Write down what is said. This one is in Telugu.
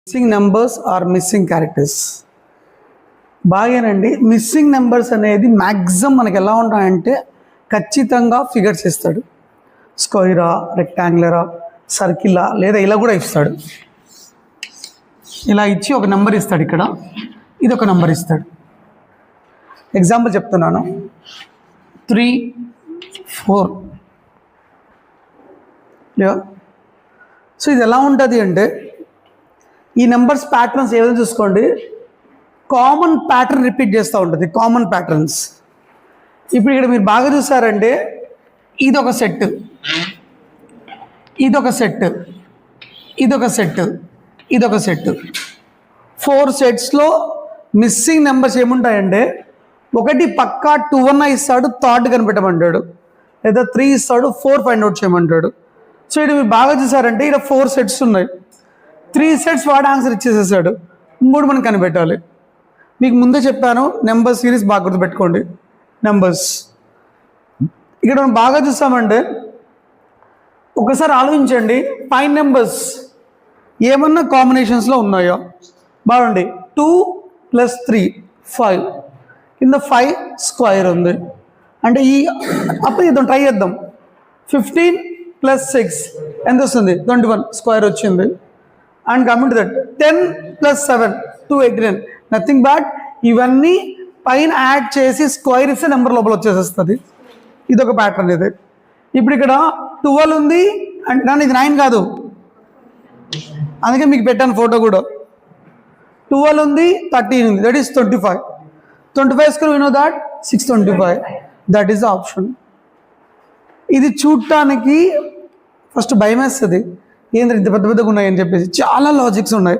Missing numbers or missing characters. బాగానండి. మిస్సింగ్ నెంబర్స్ అనేది మ్యాక్సిమం మనకి ఎలా ఉంటాయంటే ఖచ్చితంగా ఫిగర్స్ ఇస్తాడు. స్క్వేరా, రెక్టాంగులరా, సర్కిలా, లేదా ఇలా కూడా ఇస్తాడు. ఇలా ఇచ్చి ఒక నెంబర్ ఇస్తాడు. ఇక్కడ ఇది ఒక నెంబర్ ఇస్తాడు. ఎగ్జాంపుల్ చెప్తున్నాను, 3, 4. సో ఇది ఎలా ఉంటుంది అంటే ఈ నెంబర్స్ ప్యాటర్న్స్ ఏదైనా చూసుకోండి, కామన్ ప్యాటర్న్ రిపీట్ చేస్తూ ఉంటుంది. Common patterns. ఇప్పుడు ఇక్కడ మీరు బాగా చూసారంటే ఇదొక సెట్, ఇదొక సెట్, ఇదొక సెట్, ఇదొక సెట్. 4 సెట్స్లో మిస్సింగ్ నెంబర్స్ ఏముంటాయంటే, ఒకటి పక్కా 2 అన్న ఇస్తాడు, థర్డ్ కనిపెట్టమంటాడు, లేదా 3 ఇస్తాడు, 4 ఫైండ్ అవుట్ చేయమంటాడు. సో ఇక్కడ మీరు బాగా చూసారంటే ఇక్కడ 4 సెట్స్ ఉన్నాయి. 3 సెట్స్ వాడు ఆన్సర్ ఇచ్చేసేసాడు, 3 మనం కనిపెట్టాలి. మీకు ముందే చెప్పాను, నెంబర్ సిరీస్ బాగా గుర్తుపెట్టుకోండి. నెంబర్స్ ఇక్కడ మనం బాగా చూస్తామంటే ఒకసారి ఆలోచించండి, 5 నెంబర్స్ ఏమన్నా కాంబినేషన్స్లో ఉన్నాయో. బాగుండి, 2 + 3 5, కింద 5 స్క్వేర్ ఉంది. అంటే ఈ అప్పుడు ఇద్దాం, ట్రై చేద్దాం. 15 + 6 ఎంత వస్తుంది? 21 స్క్వేర్ వచ్చింది. And coming to that 10 + 7 289. Nothing but ఇవన్నీ పైన యాడ్ చేసి స్క్వేర్ ఇస్తే నెంబర్ లోపల వచ్చేసేస్తుంది. ఇదొక ప్యాటర్న్. ఇది ఇప్పుడు ఇక్కడ 12 ఉంది అంటే ఇది 9 కాదు, అందుకే మీకు పెట్టాను ఫోటో కూడా. 12 ఉంది, 13 ఉంది, that is 25. 25 square you know that 625. That is the option. ఇది చూడటానికి ఫస్ట్ భయం వేస్తుంది, ఏంద్ర ఇంత పెద్ద పెద్దగా ఉన్నాయని చెప్పేసి. చాలా లాజిక్స్ ఉన్నాయి.